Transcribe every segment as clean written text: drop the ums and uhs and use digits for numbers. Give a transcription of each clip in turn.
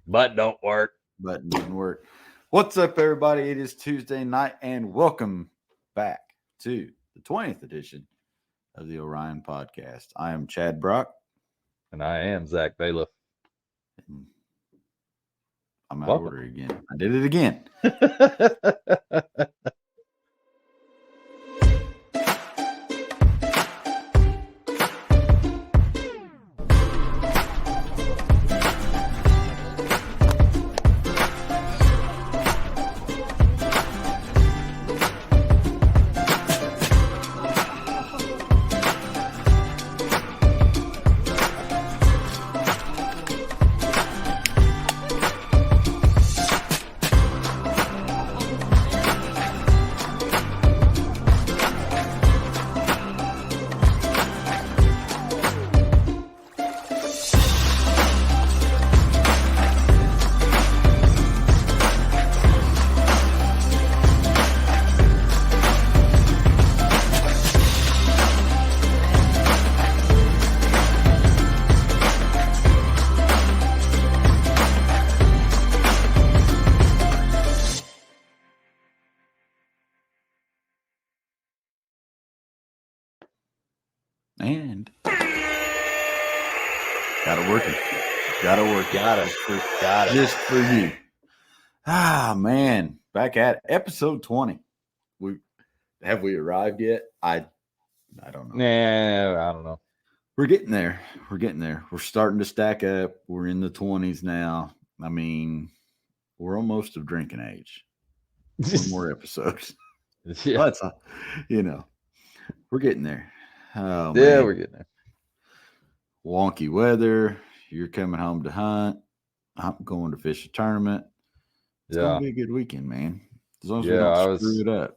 But don't work. Button didn't work. What's up, everybody? It is Tuesday night, and welcome back to the 20th edition of the Orion Podcast. I am Chad Brock. And I am Zach Bailiff. I'm out of order again. I did it again. And got it working. Got it. Just for you. Ah, man. Back at episode 20. Have we arrived yet? I don't know. Nah, I don't know. We're getting there. We're starting to stack up. We're in the 20s now. I mean, we're almost of drinking age. One more episodes. Yeah. That's we're getting there. Oh, yeah, man. we're getting there. Wonky weather. You're coming home to hunt. I'm going to fish a tournament. It's going to be a good weekend, man. As long as we don't screw it up.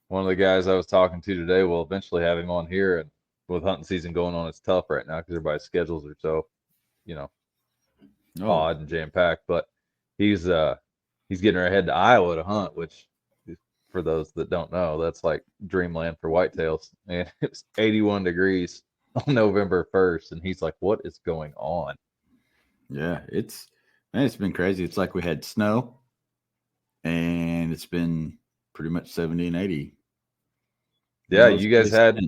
One of the guys I was talking to today will eventually have him on here. And with hunting season going on, it's tough right now because everybody's schedules are so, odd and jam-packed. But he's getting ready to head to Iowa to hunt, which, for those that don't know, that's like dreamland for whitetails. And it's 81 degrees on November 1st, and he's like, "What is going on?" Yeah, it's been crazy. It's like we had snow, and it's been pretty much 70 and 80. Yeah, you guys had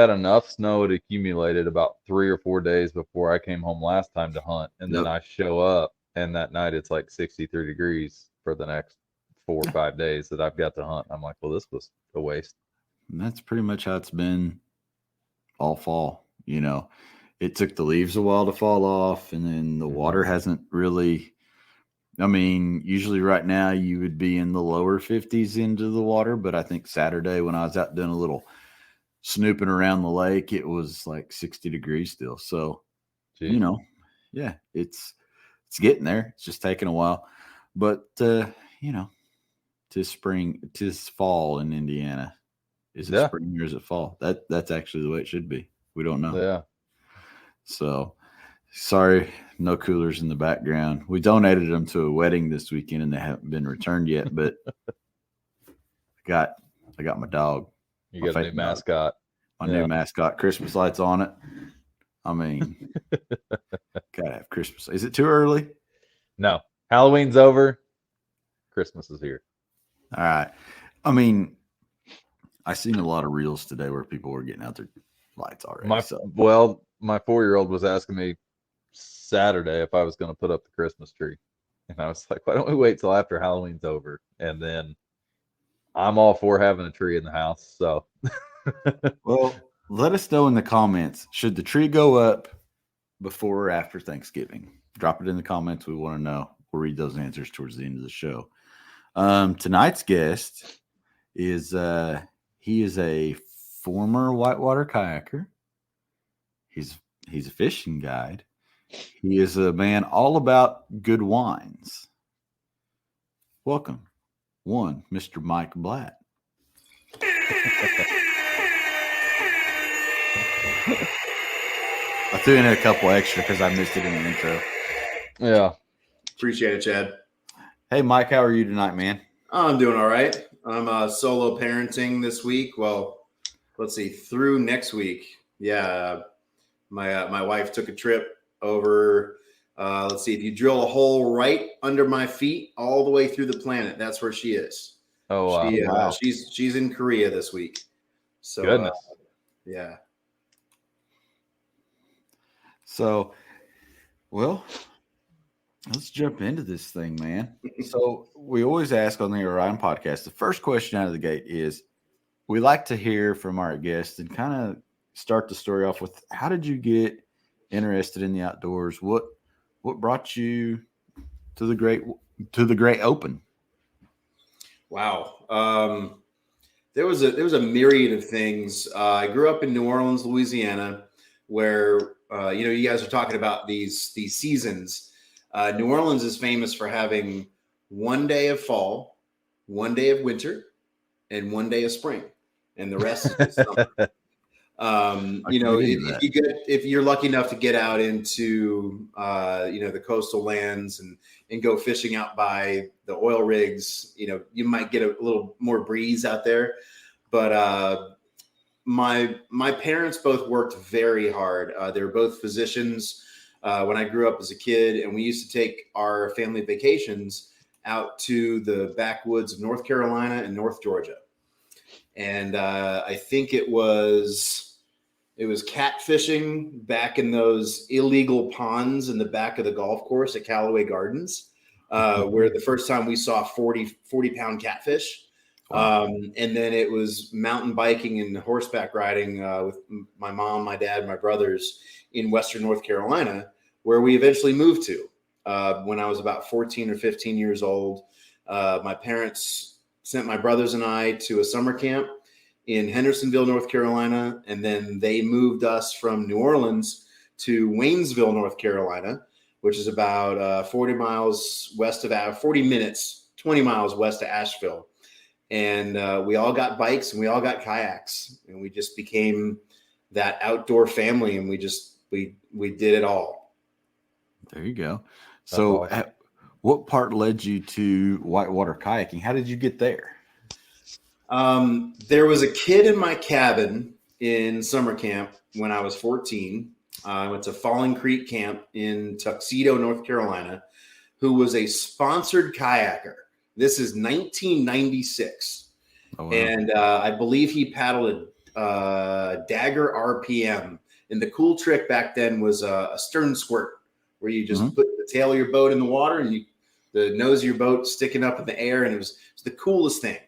enough snow to accumulate it about 3 or 4 days before I came home last time to hunt, and then I show up, and that night it's like 63 degrees for the next 4 or 5 days that I've got to hunt. I'm like, well, this was a waste. And that's pretty much how it's been all fall. It took the leaves a while to fall off, and then the water hasn't really. I mean, usually right now you would be in the lower 50s into the water, but I think Saturday when I was out doing a little snooping around the lake, it was like 60 degrees still. So, yeah, it's getting there. It's just taking a while, but tis spring, tis fall in Indiana. Is it spring or is it fall? That's actually the way it should be. We don't know. Yeah. So sorry, no coolers in the background. We donated them to a wedding this weekend and they haven't been returned yet, but I got my dog. You got a new mascot. My new mascot. Christmas lights on it. I mean, gotta have Christmas. Is it too early? No. Halloween's over. Christmas is here. All right. I mean, I seen a lot of reels today where people were getting out their lights already. My 4-year-old was asking me Saturday if I was going to put up the Christmas tree. And I was like, why don't we wait till after Halloween's over? And then I'm all for having a tree in the house. So, well, let us know in the comments. Should the tree go up before or after Thanksgiving? Drop it in the comments. We want to know. We'll read those answers towards the end of the show. Tonight's guest is he is a former whitewater kayaker. He's a fishing guide. He is a man all about good wines. Welcome, Mr. Mike Blatt. I threw in a couple extra because I missed it in the intro. Yeah. Appreciate it, Chad. Hey, Mike, how are you tonight, man? I'm doing all right. I'm solo parenting this week. Well, let's see, through next week. Yeah, my wife took a trip over Let's see. If you drill a hole right under my feet, all the way through the planet, that's where she is. Oh, wow. Wow. She's in Korea this week. So, Goodness. Yeah. So, well, let's jump into this thing, man. So we always ask on the Orion podcast, the first question out of the gate is we like to hear from our guests and kind of start the story off with, how did you get interested in the outdoors? What brought you to the great open? Wow. There was a myriad of things. I grew up in New Orleans, Louisiana, where you guys are talking about these seasons. New Orleans is famous for having one day of fall, one day of winter, and one day of spring, and the rest is just summer. If you're lucky enough to get out into the coastal lands and go fishing out by the oil rigs, you might get a little more breeze out there. But my parents both worked very hard. They were both physicians when I grew up as a kid, and we used to take our family vacations out to the backwoods of North Carolina and North Georgia. And I think it was catfishing back in those illegal ponds in the back of the golf course at Callaway Gardens, where the first time we saw 40-pound catfish. And then it was mountain biking and horseback riding with my mom, my dad, my brothers in Western North Carolina, where we eventually moved to when I was about 14 or 15 years old. My parents sent my brothers and I to a summer camp in Hendersonville, North Carolina. And then they moved us from New Orleans to Waynesville, North Carolina, which is about 40 miles west of 40 minutes, 20 miles west of Asheville. And we all got bikes and we all got kayaks, and we just became that outdoor family. And we did it all. There you go. So what part led you to whitewater kayaking? How did you get there? There was a kid in my cabin in summer camp when I was 14. I went to Falling Creek Camp in Tuxedo, North Carolina, who was a sponsored kayaker. This is 1996. Oh, wow. And I believe he paddled a Dagger RPM. And the cool trick back then was a stern squirt, where you just put the tail of your boat in the water and the nose of your boat sticking up in the air. And it was the coolest thing.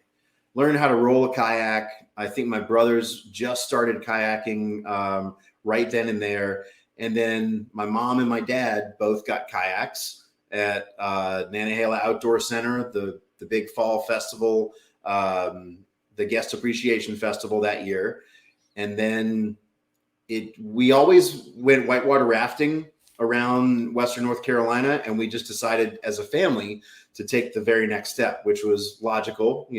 Learned how to roll a kayak. I think my brothers just started kayaking right then and there. And then my mom and my dad both got kayaks at Nantahala Outdoor Center, the big fall festival, the Guest Appreciation Festival that year. And then we always went whitewater rafting around Western North Carolina, and we just decided as a family to take the very next step, which was logical.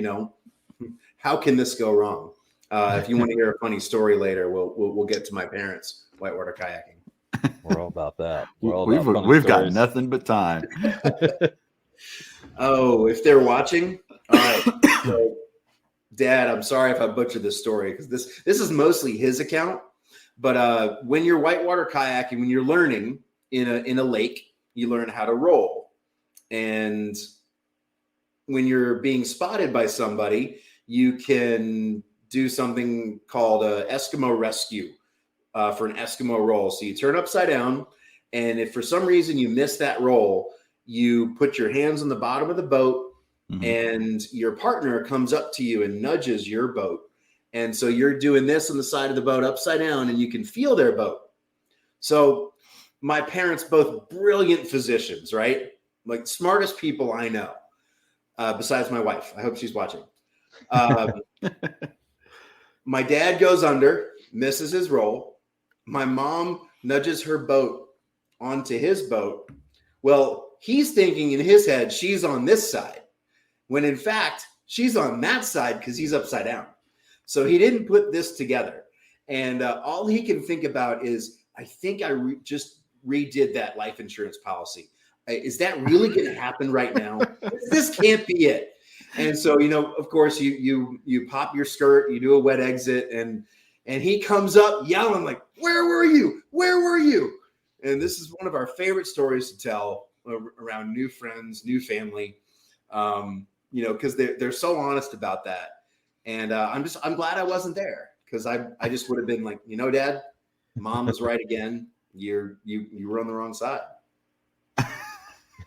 How can this go wrong? If you want to hear a funny story later, we'll get to my parents whitewater kayaking. We're all about that. We've got nothing but time. Oh, if they're watching, all right. So, Dad, I'm sorry if I butchered this story, because this is mostly his account. But when you're whitewater kayaking, when you're learning in a lake, you learn how to roll. And when you're being spotted by somebody, you can do something called a Eskimo rescue for an Eskimo roll. So you turn upside down, and if for some reason you miss that roll, you put your hands on the bottom of the boat, and your partner comes up to you and nudges your boat. And so you're doing this on the side of the boat upside down, and you can feel their boat. So my parents, both brilliant physicians, right? Like smartest people I know, besides my wife. I hope she's watching. My dad goes under, misses his roll. My mom nudges her boat onto his boat. Well, he's thinking in his head, she's on this side, when in fact, she's on that side because he's upside down. So he didn't put this together. And all he can think about is, I think I just redid that life insurance policy. Is that really going to happen right now? This can't be it. And so, of course, you pop your skirt, you do a wet exit, and he comes up yelling like, "Where were you? Where were you?" And and this is one of our favorite stories to tell around new friends, new family, because they're so honest about that. And I'm glad I wasn't there, because I just would have been like, Dad, Mom was right again. You were on the wrong side.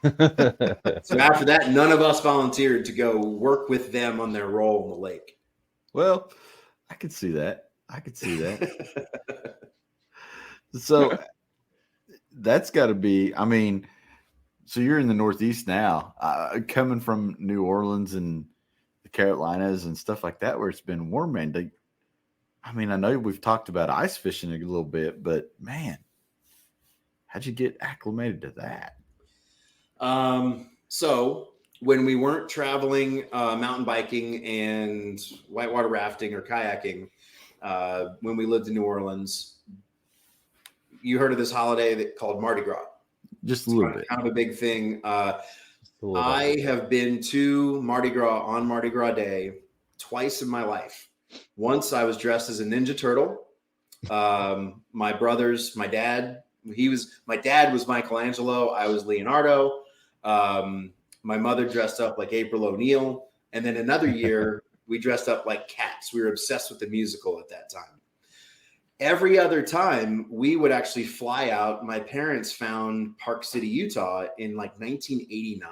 So after that, none of us volunteered to go work with them on their role in the lake. Well, I could see that. So that's got to be, so you're in the Northeast now, coming from New Orleans and the Carolinas and stuff like that, where it's been warm, man. I know we've talked about ice fishing a little bit, but man, how'd you get acclimated to that? So when we weren't traveling, mountain biking and whitewater rafting or kayaking, when we lived in New Orleans, you heard of this holiday called Mardi Gras? Just a little bit. Kind of a big thing. I have been to Mardi Gras on Mardi Gras Day twice in my life. Once I was dressed as a Ninja Turtle. My dad was Michelangelo. I was Leonardo. My mother dressed up like April O'Neil. And then another year, we dressed up like Cats. We were obsessed with the musical at that time. Every other time, we would actually fly out. My parents found Park City, Utah in like 1989.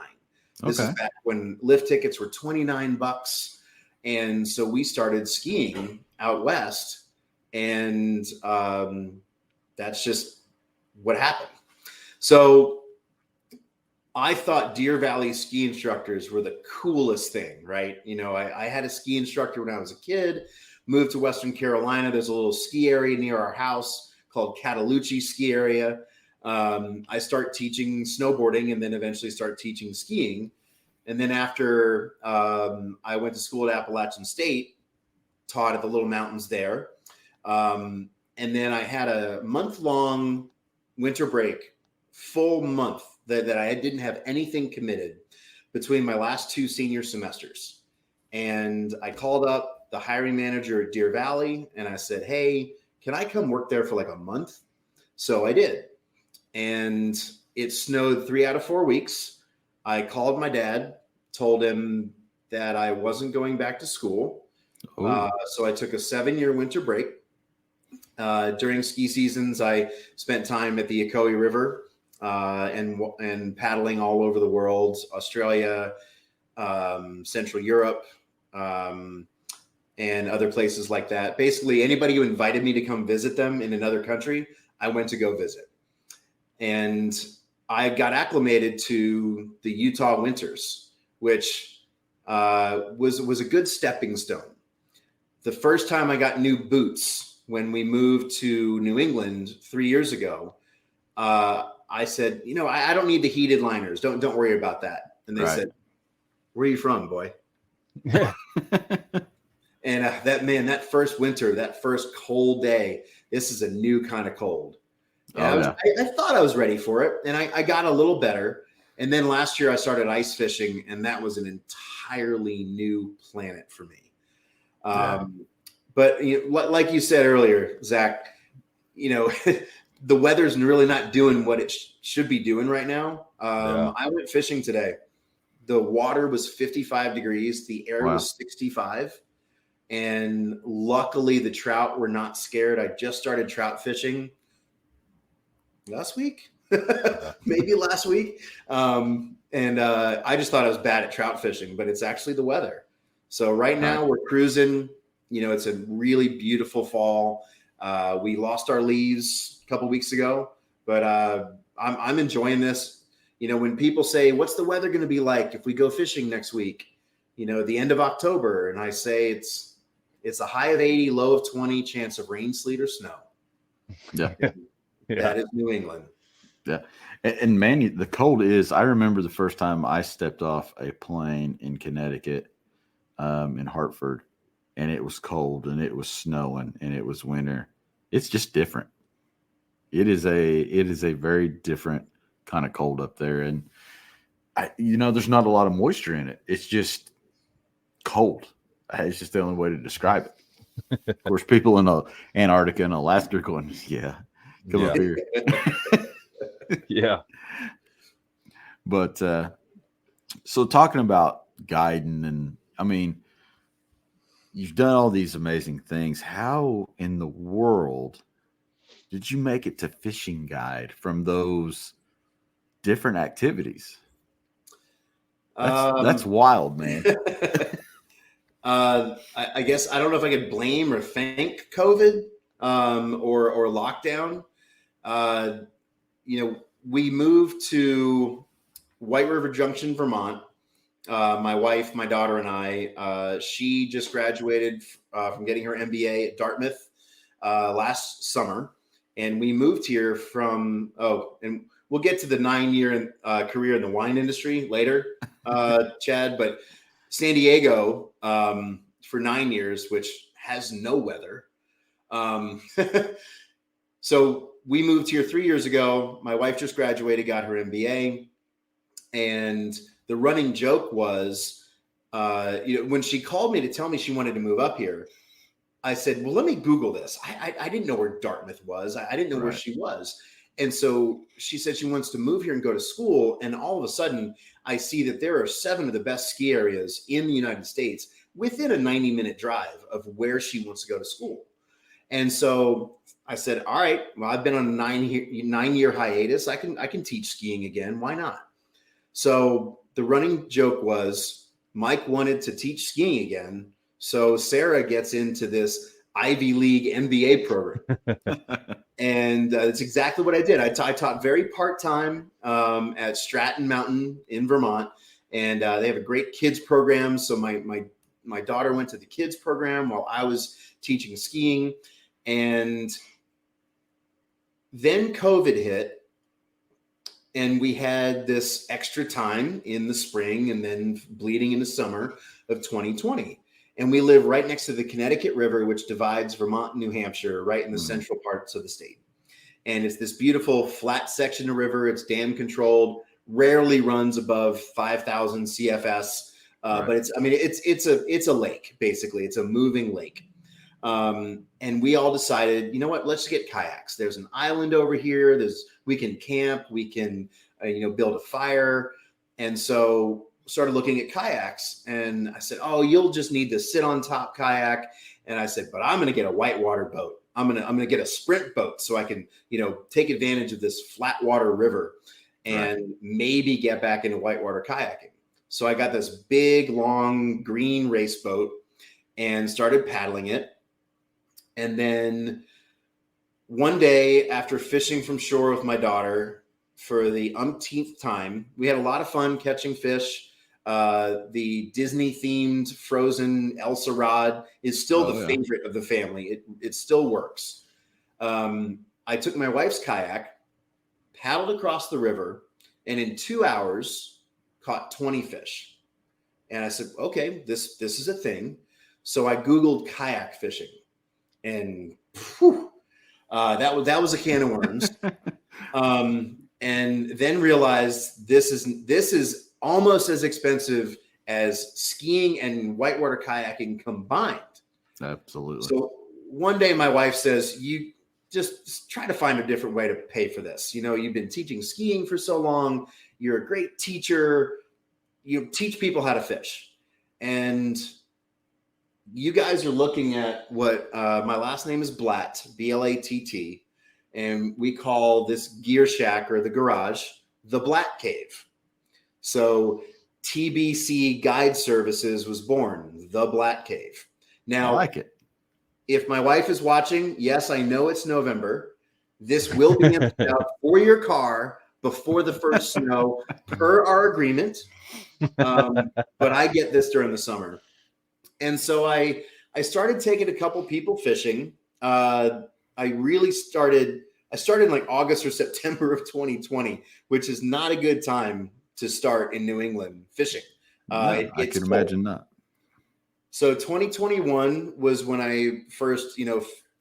This is back when lift tickets were $29. And so we started skiing out west. And that's just what happened. So I thought Deer Valley ski instructors were the coolest thing, right? I had a ski instructor when I was a kid, moved to Western Carolina. There's a little ski area near our house called Cataloochee Ski Area. I start teaching snowboarding and then eventually start teaching skiing. And then after I went to school at Appalachian State, taught at the Little Mountains there. And then I had a month-long winter break, full month that I didn't have anything committed between my last two senior semesters. And I called up the hiring manager at Deer Valley and I said, hey, can I come work there for like a month? So I did. And it snowed 3 out of 4 weeks. I called my dad, told him that I wasn't going back to school. So I took a 7-year winter break. During ski seasons, I spent time at the Ocoee River and paddling all over the world, Australia, Central Europe, and other places like that. Basically, anybody who invited me to come visit them in another country, I went to go visit. And I got acclimated to the Utah winters, which was a good stepping stone. The first time I got new boots when we moved to New England 3 years ago, I said, I don't need the heated liners. Don't worry about that. And they said, where are you from, boy? And that first winter, that first cold day, this is a new kind of cold. I thought I was ready for it, and I got a little better. And then last year I started ice fishing, and that was an entirely new planet for me. But like you said earlier, Zach, the weather's really not doing what it should be doing right now. I went fishing today. The water was 55 degrees. The air was 65. And luckily the trout were not scared. I just started trout fishing last week, maybe last week. And I just thought I was bad at trout fishing, but it's actually the weather. So right now we're cruising. It's a really beautiful fall. We lost our leaves a couple weeks ago, but I'm enjoying this. When people say, what's the weather going to be like if we go fishing next week? The end of October. And I say it's a high of 80, low of 20, chance of rain, sleet, or snow. Yeah. That is New England. Yeah. And man, the cold is, I remember the first time I stepped off a plane in Connecticut, in Hartford, and it was cold and it was snowing and it was winter. It's just different. It is a very different kind of cold up there. And there's not a lot of moisture in it. It's just cold. It's just the only way to describe it. Of course, people in Antarctica and Alaska are going, come up here. Yeah. But so talking about guiding, and I mean, you've done all these amazing things. How in the world did you make it to fishing guide from those different activities? That's wild, man. I guess I don't know if I could blame or thank COVID or lockdown. We moved to White River Junction, Vermont. My wife, my daughter, and I. She just graduated from getting her MBA at Dartmouth last summer, and we moved here from. And we'll get to the 9-year career in the wine industry later, Chad. But San Diego for 9 years, which has no weather. So we moved here 3 years ago. My wife just graduated, got her MBA, and the running joke was, when she called me to tell me she wanted to move up here, I said, well, let me Google this. I didn't know where Dartmouth was. I didn't know where she was. And so she said she wants to move here and go to school. And all of a sudden, I see that there are 7 of the best ski areas in the United States within a 90-minute drive of where she wants to go to school. And so I said, all right, well, I've been on a 9-year hiatus. I can teach skiing again. Why not? So the running joke was Mike wanted to teach skiing again. So Sarah gets into this Ivy League MBA program. And that's exactly what I did. I taught very part-time at Stratton Mountain in Vermont. And they have a great kids program. So my daughter went to the kids program while I was teaching skiing. And then COVID hit. And we had this extra time in the spring and then bleeding into summer of 2020. And we live right next to the Connecticut River, which divides Vermont and New Hampshire, right in the central parts of the state. And it's this beautiful flat section of river. It's dam controlled, rarely runs above 5,000 CFS. But it's a lake, basically. It's a moving lake. And we all decided, you know what, let's get kayaks. There's an island over here. We can camp, we can, build a fire. And so started looking at kayaks, and I said, oh, you'll just need to sit on top kayak. And I said, but I'm going to get a whitewater boat. I'm going to get a sprint boat so I can, take advantage of this flat water river and maybe get back into whitewater kayaking. So I got this big, long green race boat and started paddling it. And then one day after fishing from shore with my daughter for the umpteenth time, we had a lot of fun catching fish. The Disney themed frozen Elsa rod is still the favorite of the family. It still works. I took my wife's kayak, paddled across the river, and in 2 hours caught 20 fish. And I said, okay, this is a thing. So I Googled kayak fishing, and that was a can of worms. And then realized this is almost as expensive as skiing and whitewater kayaking combined. Absolutely. So one day my wife says, you just try to find a different way to pay for this. You've been teaching skiing for so long. You're a great teacher. You teach people how to fish. And you guys are looking at what my last name is Blatt, Blatt. And we call this gear shack or the garage the Blatt Cave. So TBC Guide Services was born, the Blatt Cave. Now, I like it. If my wife is watching, yes, I know it's November. This will be emptied out for your car before the first snow per our agreement. But I get this during the summer. And so I started taking a couple people fishing. I started in like August or September of 2020, which is not a good time to start in New England fishing. I can imagine that. So 2021 was when I first,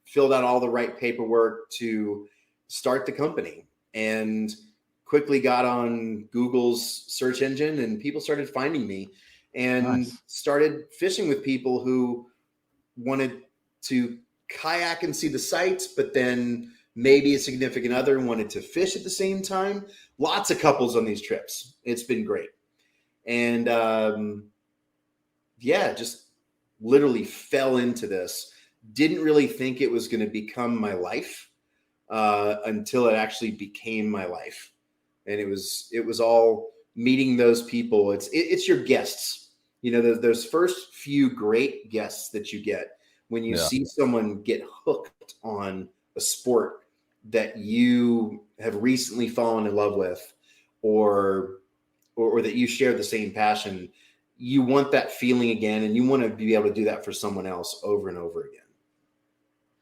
filled out all the right paperwork to start the company, and quickly got on Google's search engine, and people started finding me, and started fishing with people who wanted to kayak and see the sights, but then maybe a significant other wanted to fish at the same time. Lots of couples on these trips. It's been great. And just literally fell into this. Didn't really think it was going to become my life until it actually became my life. And it was all meeting those people. It's your guests. You know, those first few great guests that you get when you see someone get hooked on a sport that you have recently fallen in love with, or that you share the same passion. You want that feeling again, and you want to be able to do that for someone else over and over again.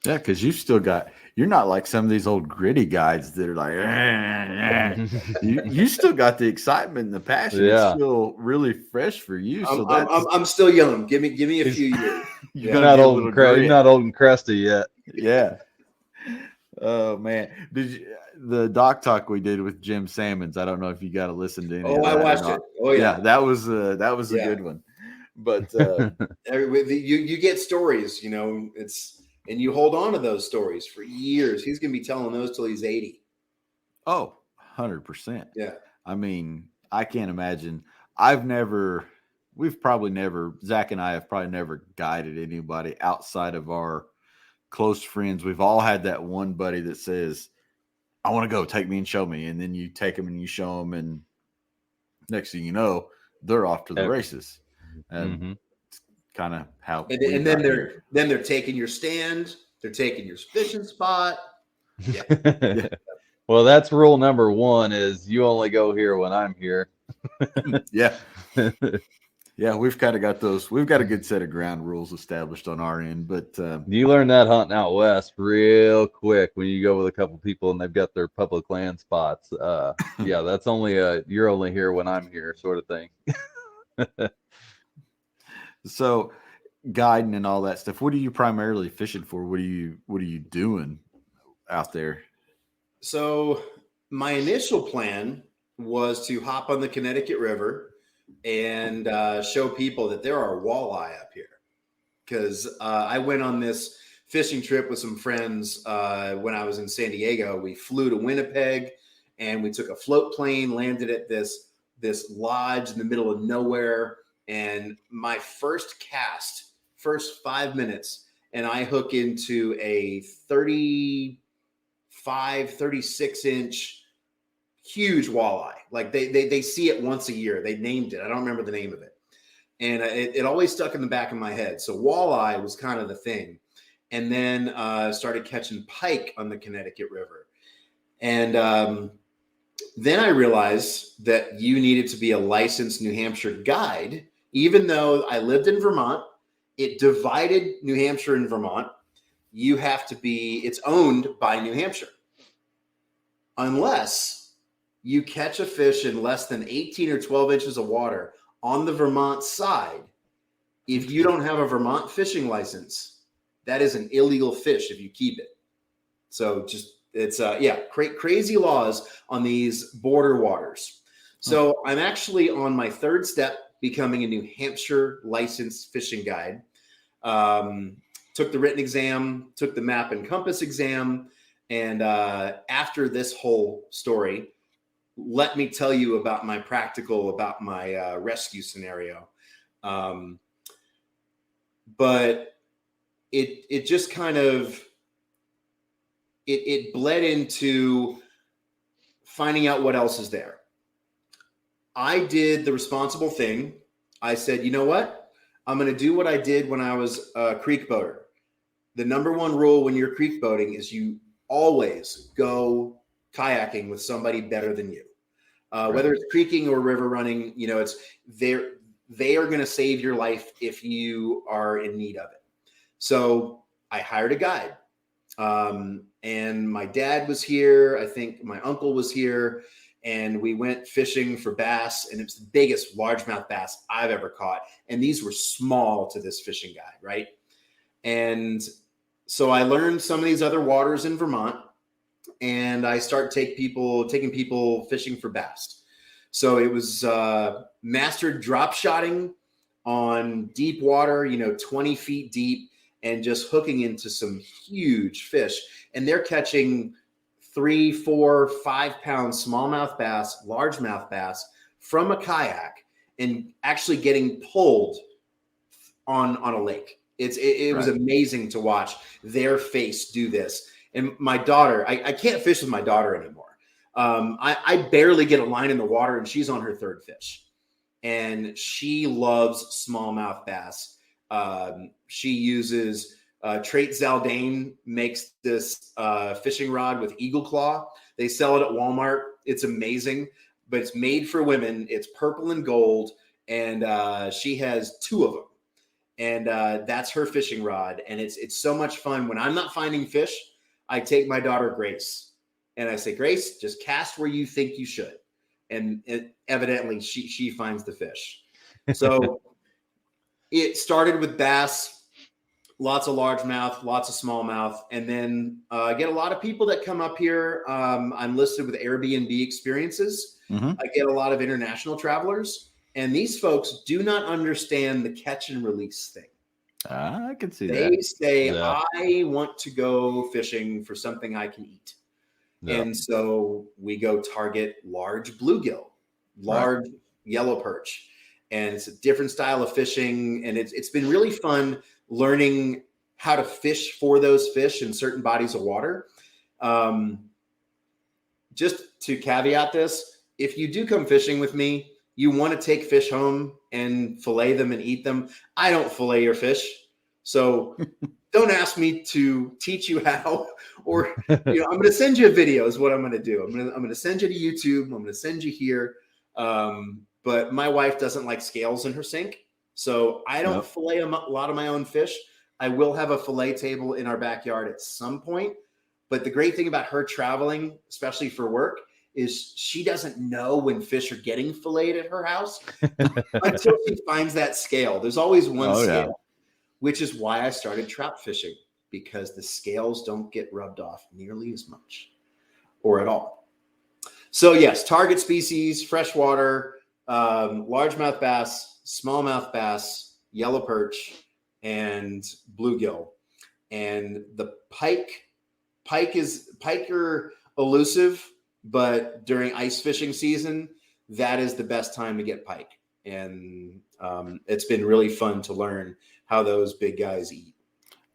Yeah, because you're not like some of these old gritty guys that are like, you still got the excitement and the passion. Yeah. It's still really fresh for you. So I'm still young. Give me a few years. You're not old and crusty yet. Yeah. Oh man, the doc talk we did with Jim Sammons? I don't know if you got to listen to any of that. I watched it. Oh yeah, that was a good one. But you get stories, you know, and you hold on to those stories for years. He's going to be telling those till he's 80. Oh, 100%. Yeah. I mean, I can't imagine. Zach and I have probably never guided anybody outside of our close friends. We've all had that one buddy that says, I want to go, take me and show me. And then you take them and you show them. And next thing you know, they're off to the races. And kind of how, and then they're taking your stand, they're taking your fishing spot. Yeah. Well, that's rule number 1 is you only go here when I'm here. Yeah. Yeah, we've kind of got those. We've got a good set of ground rules established on our end, but you learn that hunting out west real quick when you go with a couple people and they've got their public land spots. Yeah, that's only you're only here when I'm here sort of thing. So, guiding and all that stuff. What are you primarily fishing for? What are you doing out there? So, my initial plan was to hop on the Connecticut River and show people that there are walleye up here. Because I went on this fishing trip with some friends when I was in San Diego. We flew to Winnipeg and we took a float plane, landed at this lodge in the middle of nowhere. And my first 5 minutes, and I hook into a 36 inch huge walleye. Like they see it once a year. They named it. I don't remember the name of it. And it always stuck in the back of my head. So walleye was kind of the thing. And then started catching pike on the Connecticut River. And then I realized that you needed to be a licensed New Hampshire guide. Even though I lived in Vermont, it divided New Hampshire and Vermont. You have to it's owned by New Hampshire. Unless you catch a fish in less than 18 or 12 inches of water on the Vermont side, if you don't have a Vermont fishing license, that is an illegal fish if you keep it. So it's crazy laws on these border waters. So I'm actually on my 3rd step, becoming a New Hampshire licensed fishing guide. Took the written exam, took the map and compass exam. And after this whole story, let me tell you about my rescue scenario. But it just kind of, it bled into finding out what else is there. I did the responsible thing. I said, you know what? I'm going to do what I did when I was a creek boater. The number 1 rule when you're creek boating is you always go kayaking with somebody better than you. Whether it's creeking or river running, you know, they are going to save your life if you are in need of it. So I hired a guide. And my dad was here. I think my uncle was here. And we went fishing for bass, and it's the biggest largemouth bass I've ever caught. And these were small to this fishing guide, right? And so I learned some of these other waters in Vermont, and I start taking people fishing for bass. So it was mastered drop shotting on deep water, 20 feet deep, and just hooking into some huge fish. And they're catching 3, 4, 5-pound smallmouth bass, largemouth bass from a kayak and actually getting pulled on a lake. It was amazing to watch their face do this. And my daughter, I can't fish with my daughter anymore. I barely get a line in the water, and she's on her third fish. And she loves smallmouth bass. She uses Trait Zaldane makes this fishing rod with eagle claw. They sell it at Walmart. It's amazing, but it's made for women. It's purple and gold, and she has 2 of them. And that's her fishing rod. And it's so much fun. When I'm not finding fish, I take my daughter Grace, and I say, Grace, just cast where you think you should. And evidently she finds the fish. So it started with bass, lots of largemouth, lots of smallmouth. And then I get a lot of people that come up here. I'm listed with Airbnb experiences. I get a lot of international travelers. And these folks do not understand the catch and release thing. I can see that. They say, I want to go fishing for something I can eat. Yeah. And so we go target large bluegill, large yellow perch. And it's a different style of fishing. And it's been really fun learning how to fish for those fish in certain bodies of water. Just to caveat this, if you do come fishing with me, you want to take fish home and fillet them and eat them. I don't fillet your fish. So don't ask me to teach you how, or, I'm going to send you a video is what I'm going to do. I'm going to send you to YouTube. I'm going to send you here. But my wife doesn't like scales in her sink. So I don't fillet a lot of my own fish. I will have a fillet table in our backyard at some point. But the great thing about her traveling, especially for work, is she doesn't know when fish are getting filleted at her house until she finds that scale. There's always one scale, which is why I started trout fishing, because the scales don't get rubbed off nearly as much or at all. So yes, target species, freshwater, largemouth bass, smallmouth bass, yellow perch, and bluegill. And the pike are elusive, but during ice fishing season, that is the best time to get pike. And it's been really fun to learn how those big guys eat.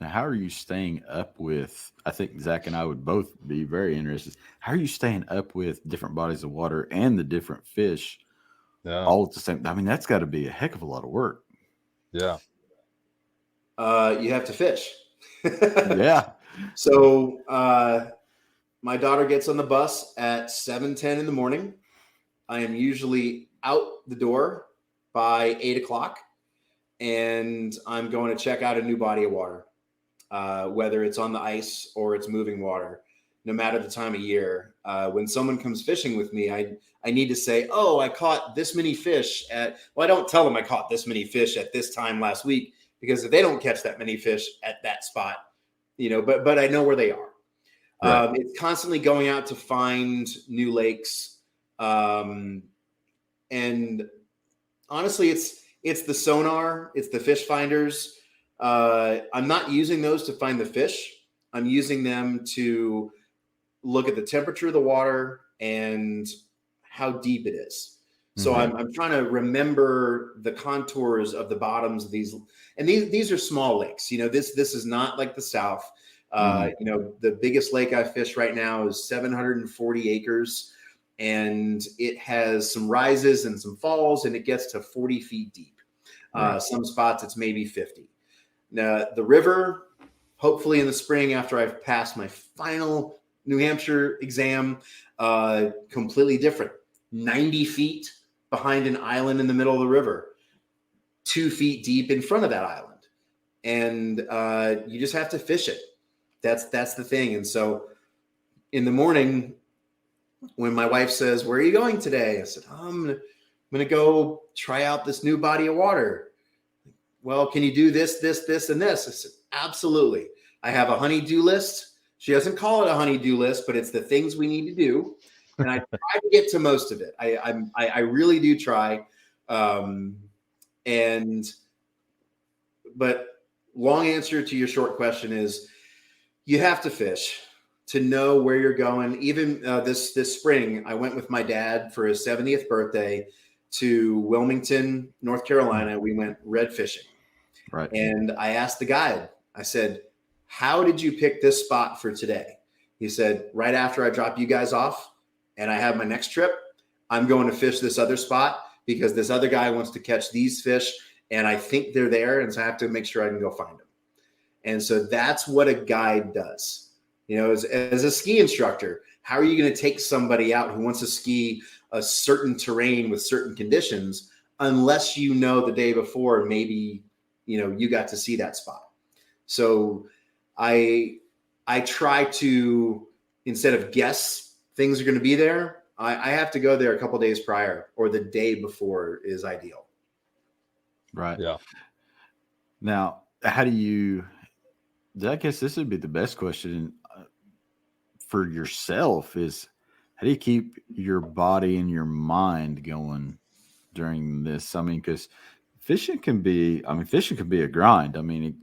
Now, how are you staying up with, I think Zach and I would both be very interested. How are you staying up with different bodies of water and the different fish all at the same? I mean, that's got to be a heck of a lot of work. Yeah. You have to fish. Yeah. So my daughter gets on the bus at 7:10 in the morning. I am usually out the door by 8 o'clock, and I'm going to check out a new body of water, whether it's on the ice or it's moving water, no matter the time of year. When someone comes fishing with me, I need to say, I caught this many fish I don't tell them I caught this many fish at this time last week, because if they don't catch that many fish at that spot, but I know where they are. Right. It's constantly going out to find new lakes. And honestly, it's the sonar, it's the fish finders. I'm not using those to find the fish. I'm using them to look at the temperature of the water and how deep it is. So I'm trying to remember the contours of the bottoms of these. And these are small lakes. This is not like the South. The biggest lake I fish right now is 740 acres, and it has some rises and some falls, and it gets to 40 feet deep. Some spots it's maybe 50. Now the river, hopefully in the spring after I've passed my final New Hampshire exam, completely different. 90 feet behind an island in the middle of the river, 2 feet deep in front of that island. And you just have to fish it. That's the thing. And so in the morning, when my wife says, "Where are you going today?" I said, I'm going to go try out this new body of water. Well, can you do this, this, this, and this? I said, absolutely. I have a honey-do list. She doesn't call it a honey-do list, but it's the things we need to do. And I try to get to most of it. I really do try. But long answer to your short question is, you have to fish to know where you're going. Even this spring, I went with my dad for his 70th birthday to Wilmington, North Carolina. We went red fishing. Right. And I asked the guide, I said, how did you pick this spot for today? He said, right after I drop you guys off and I have my next trip, I'm going to fish this other spot because this other guy wants to catch these fish and I think they're there. And so I have to make sure I can go find them. And so that's what a guide does. You know, as a ski instructor, how are you going to take somebody out who wants to ski a certain terrain with certain conditions unless you know the day before, maybe, you know, you got to see that spot. So I try to, instead of guess things are going to be there, I have to go there a couple of days prior or the day before is ideal. Right. Yeah. Now, how do you, I guess this would be the best question for yourself is how do you keep your body and your mind going during this? I mean, because fishing can be a grind. I mean,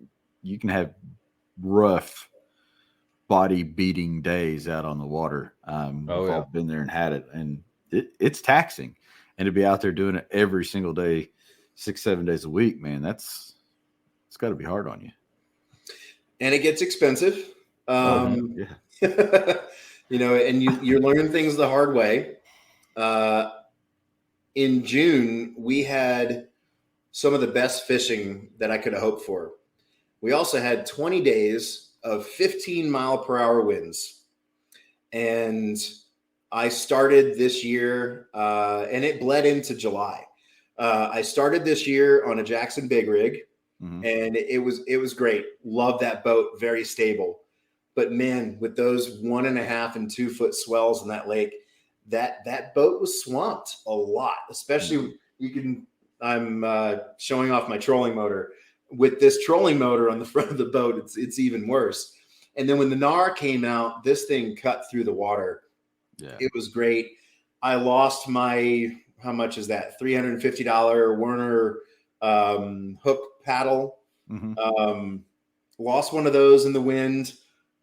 you can have rough body beating days out on the water. We've all been there and had it, and it's taxing. And to be out there doing it every single day, 6-7 days a week, man, it's got to be hard on you. And it gets expensive. You know, and you learn things the hard way. In June, we had some of the best fishing that I could have hoped for. We also had 20 days of 15-mile-per-hour winds. And I started this year, and it bled into July. I started this year on a Jackson Big Rig, and it was great. Love that boat, very stable. But man, with those 1.5 and 2 foot swells in that lake, that boat was swamped a lot. Especially I'm showing off my trolling motor. With this trolling motor on the front of the boat, it's even worse. And then when the NAR came out, this thing cut through the water. Yeah. It was great. I lost my, how much is that? $350 Werner hook paddle. Lost one of those in the wind.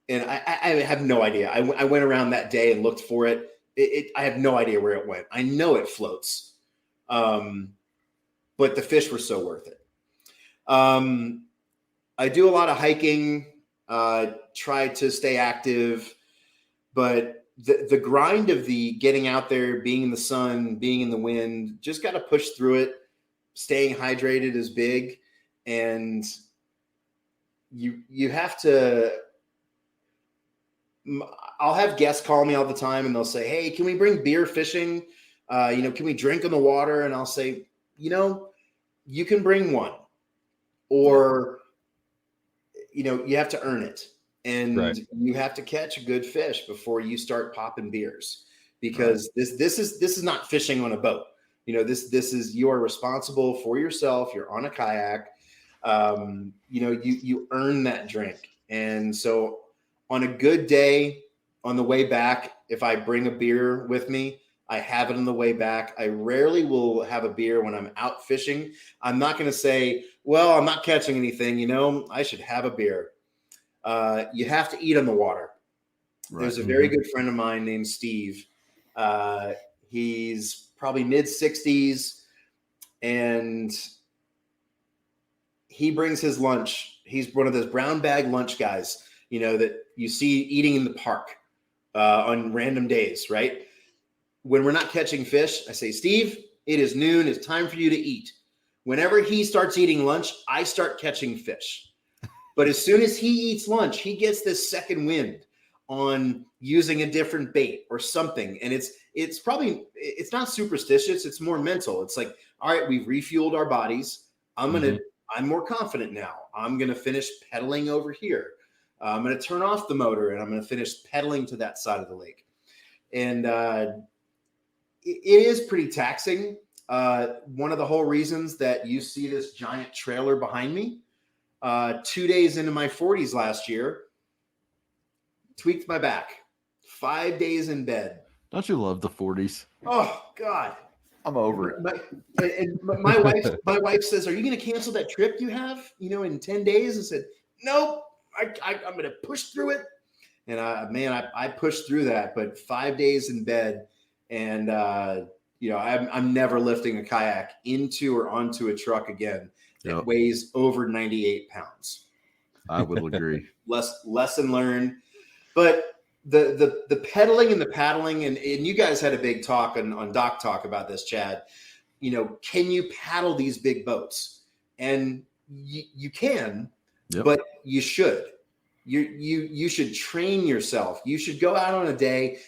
And I have no idea. I went around that day and looked for it. I have no idea where it went. I know it floats. But the fish were so worth it. I do a lot of hiking, try to stay active, but the grind of the getting out there, being in the sun, being in the wind, just got to push through it. Staying hydrated is big. And you have to, I'll have guests call me all the time and they'll say, hey, can we bring beer fishing? Can we drink on the water? And I'll say, you can bring one. Or, you have to earn it. And you have to catch a good fish before you start popping beers. Because this is not fishing on a boat. This is, you are responsible for yourself. You're on a kayak. You earn that drink. And so on a good day, on the way back, if I bring a beer with me, I have it on the way back. I rarely will have a beer when I'm out fishing. I'm not going to say, well, I'm not catching anything. I should have a beer. You have to eat on the water. There's a very good friend of mine named Steve. He's probably mid-60s, and he brings his lunch. He's one of those brown bag lunch guys, that you see eating in the park on random days, right? When we're not catching fish, I say, Steve, it is noon. It's time for you to eat. Whenever he starts eating lunch, I start catching fish. But as soon as he eats lunch, he gets this second wind on using a different bait or something. And it's not superstitious. It's more mental. It's like, all right, we've refueled our bodies. I'm more confident now. I'm going to finish pedaling over here. I'm going to turn off the motor and I'm going to finish pedaling to that side of the lake. And it is pretty taxing. One of the whole reasons that you see this giant trailer behind me, 2 days into my 40s last year, tweaked my back. 5 days in bed. Don't you love the 40s? Oh God, I'm over it. My wife says, "Are you going to cancel that trip you have? In 10 days?" I said, "Nope. I'm going to push through it." And I pushed through that, but 5 days in bed, and I'm never lifting a kayak into or onto a truck again that weighs over 98 pounds. I will agree. Lesson learned. But the pedaling and the paddling, and you guys had a big talk on Doc Talk about this, Chad. Can you paddle these big boats? And you can, but you should. You should train yourself. You should go out on a day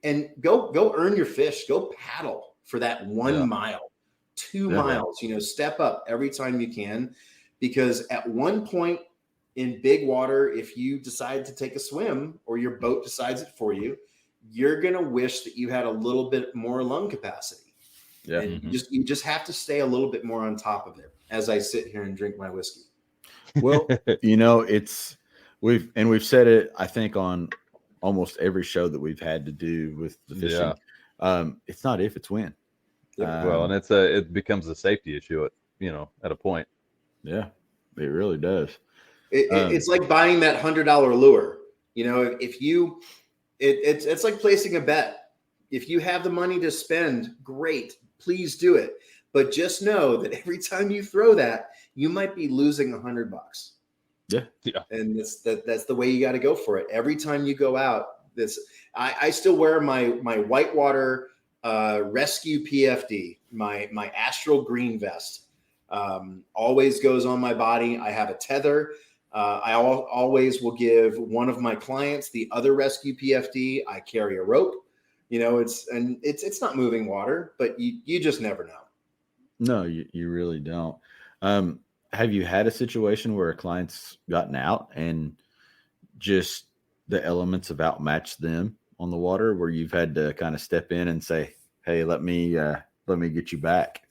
and go earn your fish. Go paddle for that 1 mile, 2 miles. Step up every time you can, because at one point in big water, if you decide to take a swim or your boat decides it for you, you're gonna wish that you had a little bit more lung capacity. Yeah, and you just have to stay a little bit more on top of it. As I sit here and drink my whiskey. Well, we've said it, I think, on almost every show that we've had to do with the fishing. It's not if, it's when. And it becomes a safety issue at a point. Yeah, it really does. It's like buying that $100 lure. It's like placing a bet. If you have the money to spend, great, please do it. But just know that every time you throw that, you might be losing $100. Yeah. And that's the way you got to go for it. Every time you go out, I still wear my whitewater rescue PFD, my astral green vest. Always goes on my body. I have a tether. I always will give one of my clients the other rescue PFD. I carry a rope. It's not moving water, but you just never know. No, you really don't. Have you had a situation where a client's gotten out and just the elements have outmatched them on the water, where you've had to kind of step in and say, "Hey, let me get you back"?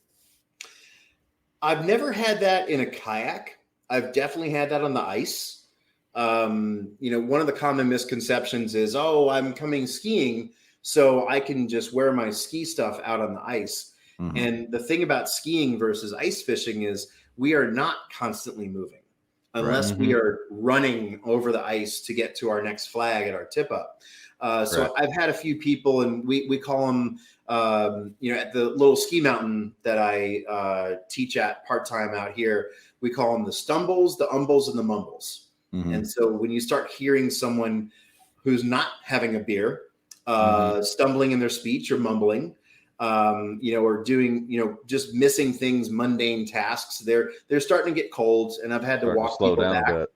I've never had that in a kayak. I've definitely had that on the ice. One of the common misconceptions is, I'm coming skiing, so I can just wear my ski stuff out on the ice. Mm-hmm. And the thing about skiing versus ice fishing is we are not constantly moving unless we are running over the ice to get to our next flag at our tip up. So I've had a few people, and we call them, at the little ski mountain that I teach at part-time out here, we call them the stumbles, the umbles, and the mumbles. Mm-hmm. And so when you start hearing someone who's not having a beer, stumbling in their speech or mumbling, or doing, just missing things, mundane tasks, they're starting to get cold, and I've had to walk people back.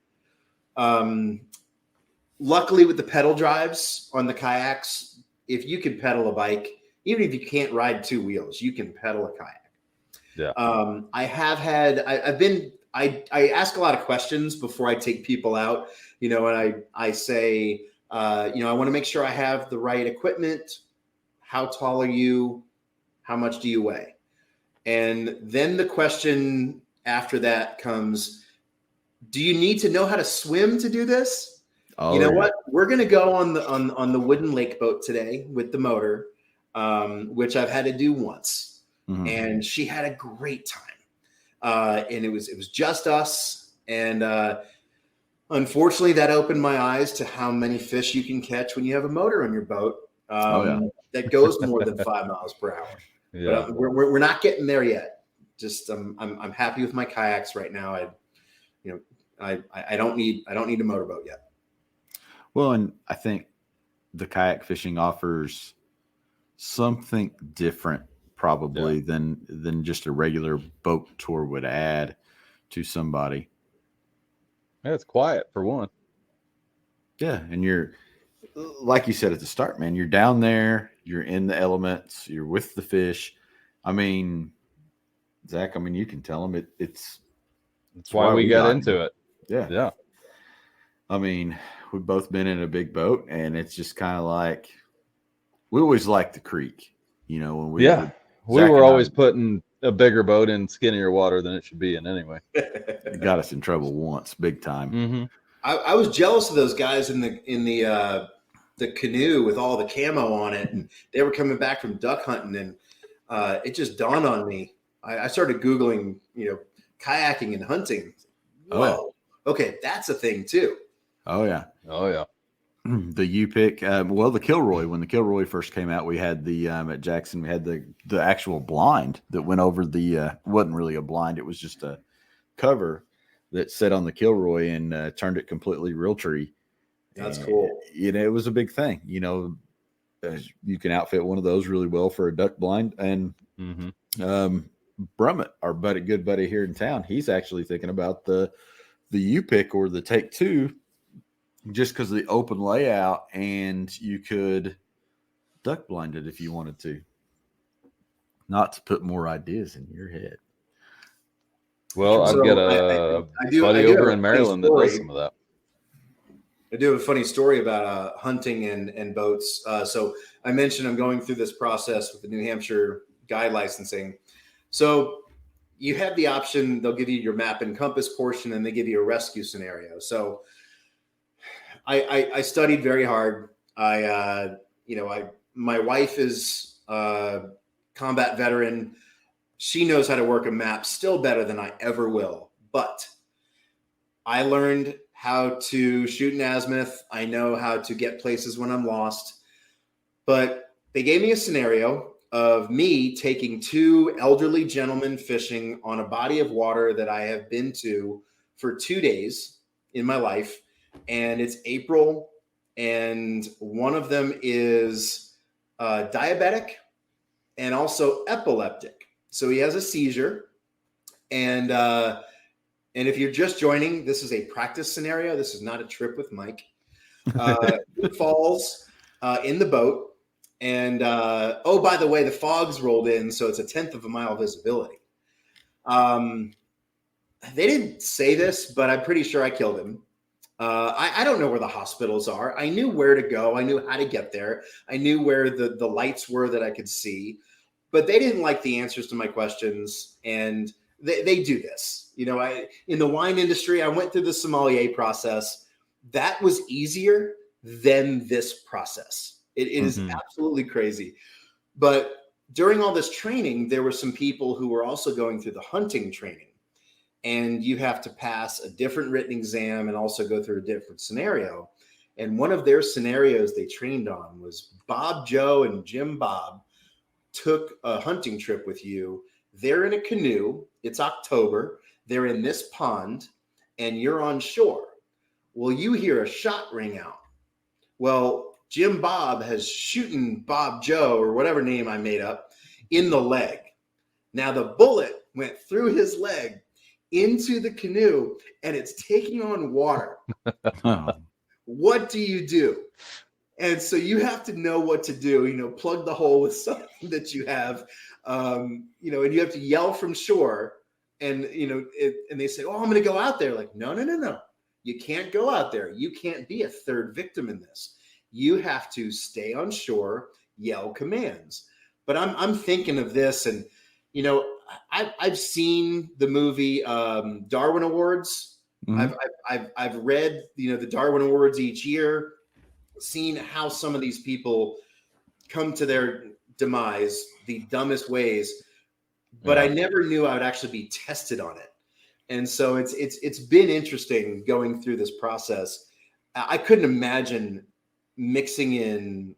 Luckily, with the pedal drives on the kayaks, if you can pedal a bike, even if you can't ride two wheels, you can pedal a kayak. Yeah. I ask a lot of questions before I take people out, and I say, I want to make sure I have the right equipment. How tall are you? How much do you weigh? And then the question after that comes, do you need to know how to swim to do this? What? We're going to go on the wooden lake boat today with the motor, which I've had to do once. Mm-hmm. And she had a great time. And it was just us. And unfortunately, that opened my eyes to how many fish you can catch when you have a motor on your boat that goes more than 5 miles per hour. Yeah. But we're not getting there yet. Just I'm happy with my kayaks right now. I don't need a motorboat yet. Well, and I think the kayak fishing offers something different probably than just a regular boat tour would add to somebody. Yeah, it's quiet for one. Yeah, and you're, like you said at the start, man, you're down there, you're in the elements, you're with the fish. I mean, Zach, you can tell them it's why we got into it. Yeah. Yeah. We've both been in a big boat, and it's just kind of like, we always like the creek, when we were always putting a bigger boat in skinnier water than it should be in anyway. It got us in trouble once, big time. Mm-hmm. I was jealous of those guys in the canoe with all the camo on it, and they were coming back from duck hunting, and it just dawned on me. I started Googling, kayaking and hunting. Whoa, okay, that's a thing too. Oh yeah. The U-pick, the Kilroy. When the Kilroy first came out, we had the at Jackson. We had the actual blind that went over the. Wasn't really a blind; it was just a cover that set on the Kilroy and turned it completely real tree. That's and, cool. It was a big thing. You can outfit one of those really well for a duck blind. And Brummett, our good buddy here in town, he's actually thinking about the U-pick or the Take Two. Just because of the open layout, and you could duck blind it if you wanted to. Not to put more ideas in your head. Well, I've got a buddy over in Maryland that does some of that. I do have a funny story about hunting and boats. So I mentioned I'm going through this process with the New Hampshire guide licensing. So you have the option, they'll give you your map and compass portion, and they give you a rescue scenario. So I studied very hard. My wife is a combat veteran. She knows how to work a map still better than I ever will. But I learned how to shoot an azimuth. I know how to get places when I'm lost. But they gave me a scenario of me taking two elderly gentlemen fishing on a body of water that I have been to for 2 days in my life. And it's April, and one of them is diabetic and also epileptic. So he has a seizure. And if you're just joining, this is a practice scenario. This is not a trip with Mike. He falls in the boat. And, by the way, the fog's rolled in, so it's 1/10 of a mile visibility. They didn't say this, but I'm pretty sure I killed him. I don't know where the hospitals are. I knew where to go. I knew how to get there. I knew where the lights were that I could see, but they didn't like the answers to my questions. And they do this, in the wine industry, I went through the sommelier process. That was easier than this process. It is absolutely crazy. But during all this training, there were some people who were also going through the hunting training. And you have to pass a different written exam and also go through a different scenario. And one of their scenarios they trained on was Bob Joe and Jim Bob took a hunting trip with you. They're in a canoe. It's October. They're in this pond, and you're on shore. Well, you hear a shot ring out. Well, Jim Bob has shooting Bob Joe, or whatever name I made up, in the leg. Now, the bullet went through his leg into the canoe, and it's taking on water. What do you do? And so you have to know what to do, plug the hole with something that you have, and you have to yell from shore. And, and they say, oh, I'm going to go out there. Like, no. You can't go out there. You can't be a third victim in this. You have to stay on shore, yell commands. But I'm thinking of this, and, I've seen the movie Darwin Awards. I've read the Darwin Awards each year, seen how some of these people come to their demise the dumbest ways, but I never knew I would actually be tested on it. And so it's been interesting going through this process. I couldn't imagine mixing in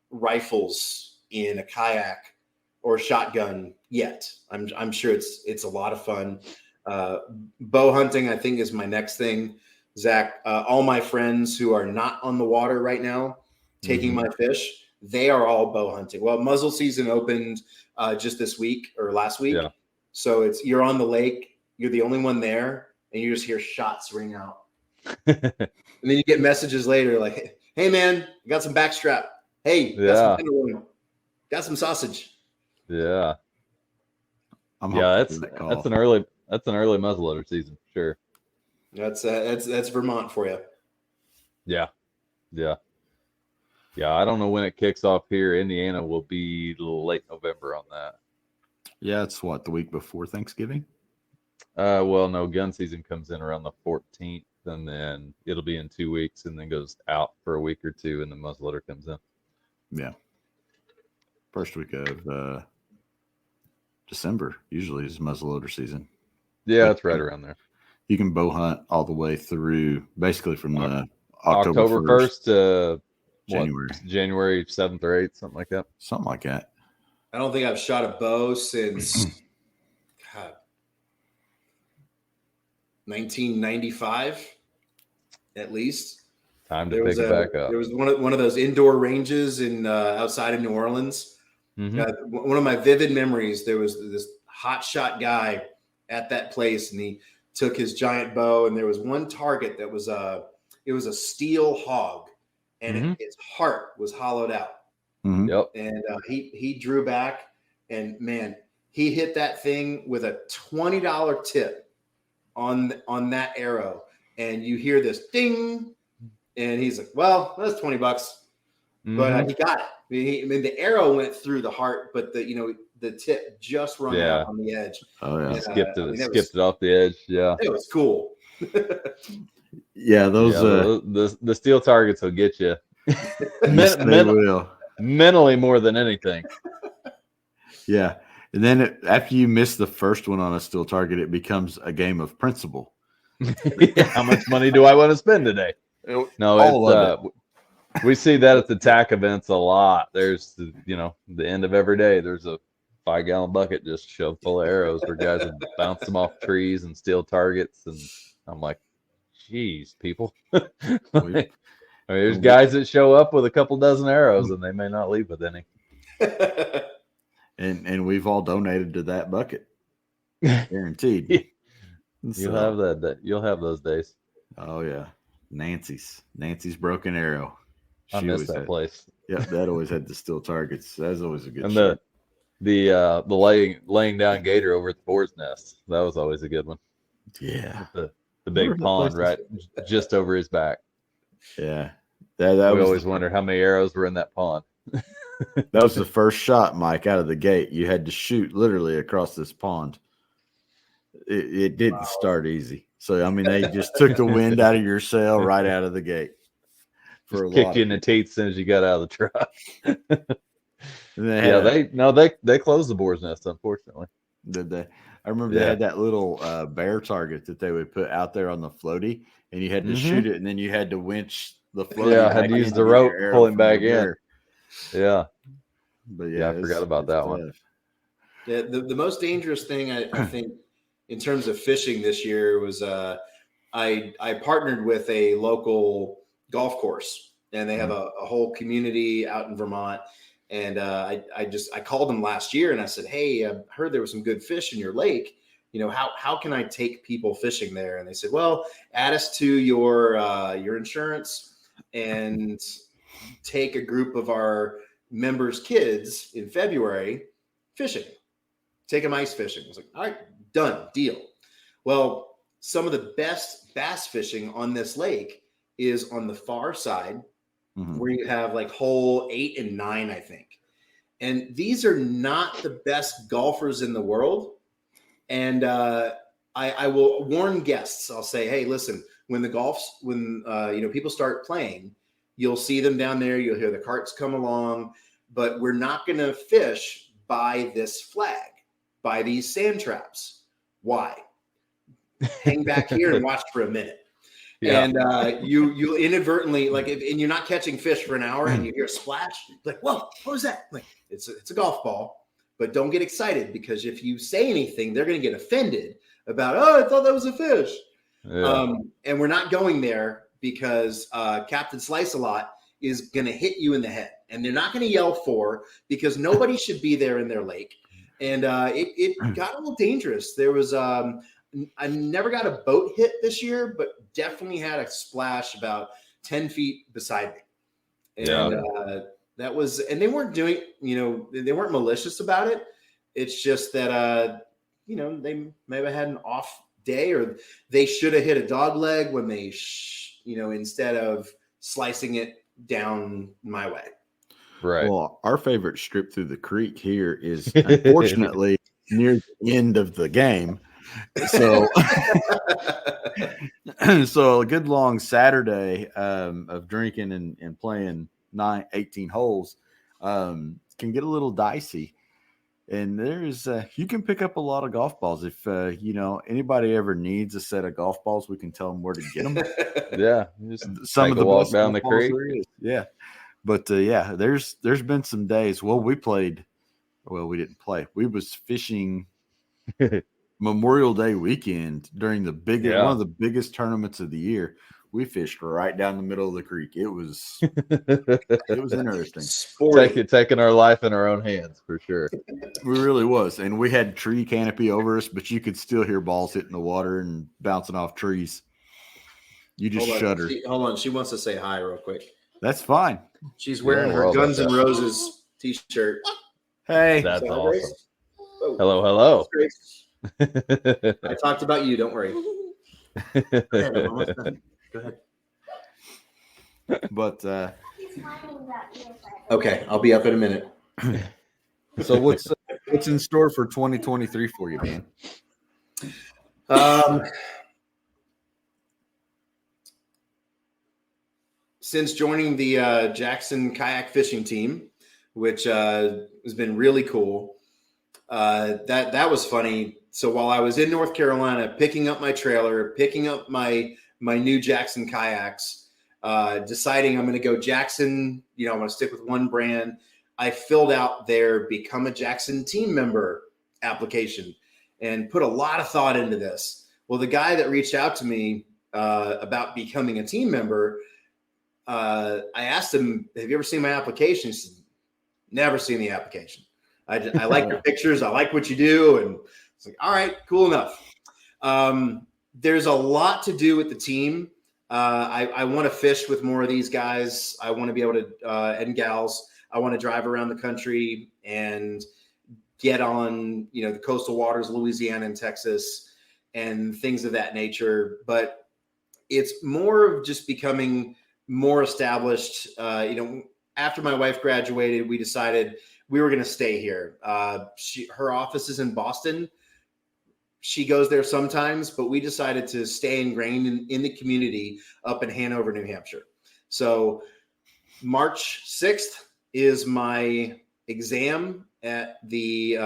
rifles in a kayak or shotgun yet. I'm sure it's a lot of fun. Bow hunting, I think, is my next thing. Zach, all my friends who are not on the water right now taking my fish, they are all bow hunting. Well, muzzle season opened just this week or last week. Yeah. So you're on the lake, you're the only one there, and you just hear shots ring out. And then you get messages later like, hey man, I got some backstrap. Hey, got some tenderloin. Got some sausage. Yeah. That's an early muzzleloader season, sure. That's Vermont for you. Yeah. I don't know when it kicks off here. Indiana will be late November on that. Yeah, it's the week before Thanksgiving? Well, no, gun season comes in around the 14th, and then it'll be in 2 weeks, and then goes out for a week or two, and the muzzleloader comes in. Yeah. First week of December usually is muzzleloader season. Yeah, it's right around there. You can bow hunt all the way through, basically from October 1st to January 7th or 8th, something like that. Something like that. I don't think I've shot a bow since 1995, at least. Time to pick it back up. There was one of those indoor ranges in outside of New Orleans. One of my vivid memories. There was this hotshot guy at that place, and he took his giant bow, and there was one target that was a steel hog, and its heart was hollowed out. Yep. And he drew back, and man, he hit that thing with a $20 tip on that arrow, and you hear this ding, and he's like, "Well, that's $20." But he got it. I mean, the arrow went through the heart, but the tip just run out on the edge. Oh yeah, and, skipped it off the edge. Yeah, it was cool. Yeah, those the steel targets will get you. They will. Mentally more than anything. Yeah, and then after you miss the first one on a steel target, it becomes a game of principle. How much money do I want to spend today? No, we see that at the TAC events a lot. There's the end of every day. There's a 5-gallon bucket just shoved full of arrows where guys have bounced them off trees and steel targets, and I'm like, geez, people. There's guys that show up with a couple dozen arrows and they may not leave with any. And we've all donated to that bucket, guaranteed. You'll have that. You'll have those days. Oh yeah, Nancy's Broken Arrow. I miss that place. Yeah, that always had the steel targets. That's always a good. And shot. the laying down gator over at the boar's nest. That was always a good one. Yeah, the big pond right just over his back. Yeah, we always wondered how many arrows were in that pond. That was the first shot, Mike, out of the gate. You had to shoot literally across this pond. It didn't start easy. So, I mean, they just took the wind out of your sail right out of the gate. Just kicked you in the teeth as soon as you got out of the truck. They closed the boar's nest, unfortunately. Did they? I remember they had that little bear target that they would put out there on the floaty, and you had to shoot it, and then you had to winch the floaty. Yeah, I had to use the rope pulling back in. Yeah. But yeah, I forgot about that one. Yeah, the most dangerous thing I think in terms of fishing this year was I partnered with a local golf course, and they have a whole community out in Vermont. And I called them last year and I said, "Hey, I heard there was some good fish in your lake. How can I take people fishing there?" And they said, "Well, add us to your insurance and take a group of our members' kids in February fishing. Take them ice fishing." I was like, "All right, done, deal." Well, some of the best bass fishing on this lake is on the far side, where you have like hole 8 and 9, I think. And these are not the best golfers in the world. And I will warn guests. I'll say, "Hey, listen, when people start playing, you'll see them down there. You'll hear the carts come along, but we're not going to fish by this flag, by these sand traps. Why? Hang back here and watch for a minute." Yeah. And you inadvertently, and you're not catching fish for an hour, and you hear a splash, like, "Whoa, what was that?" Like, it's a golf ball, but don't get excited, because if you say anything, they're going to get offended about, "Oh, I thought that was a fish." Yeah. And we're not going there because Captain Slice-A-Lot is going to hit you in the head, and they're not going to yell for, because nobody should be there in their lake. And it got a little dangerous. There was I never got a boat hit this year, but definitely had a splash about 10 feet beside me. And that was, and they weren't doing, they weren't malicious about it. It's just that, they maybe had an off day, or they should have hit a dog leg when they, instead of slicing it down my way. Right. Well, our favorite strip through the creek here is unfortunately near the end of the game. So, so a good long Saturday of drinking and playing 18 holes can get a little dicey. And there's you can pick up a lot of golf balls if anybody ever needs a set of golf balls. We can tell them where to get them. Yeah, just Some of the walk best down the golf balls creek. there is. Yeah, but there's been some days. Well, we didn't play. We was fishing Memorial Day weekend during the one of the biggest tournaments of the year. We fished right down the middle of the creek. It was interesting. Taking our life in our own hands for sure. We really was. And we had tree canopy over us, but you could still hear balls hitting the water and bouncing off trees. You just shudder. Hold on. She wants to say hi real quick. That's fine. She's wearing her Guns N' Roses t-shirt. Hey. That's awesome. Grace? Oh, hello. I talked about you. Don't worry. Go ahead. But okay, I'll be up in a minute. So what's in store for 2023 for you, man? Since joining the Jackson kayak fishing team, which has been really cool, that was funny. So while I was in North Carolina, picking up my trailer, picking up my new Jackson kayaks, deciding I'm going to go Jackson, I'm going to stick with one brand. I filled out their Become a Jackson team member application and put a lot of thought into this. Well, the guy that reached out to me about becoming a team member, I asked him, have you ever seen my application? He said, never seen the application. I like your pictures. I like what you do. And it's like, all right, cool enough. There's a lot to do with the team. I want to fish with more of these guys. I want to be able to, and gals, I want to drive around the country and get on, the coastal waters, Louisiana and Texas and things of that nature. But it's more of just becoming more established. After my wife graduated, we decided we were going to stay here. Her office is in Boston. She goes there sometimes, but we decided to stay ingrained in the community up in Hanover, New Hampshire. So March 6th is my exam at the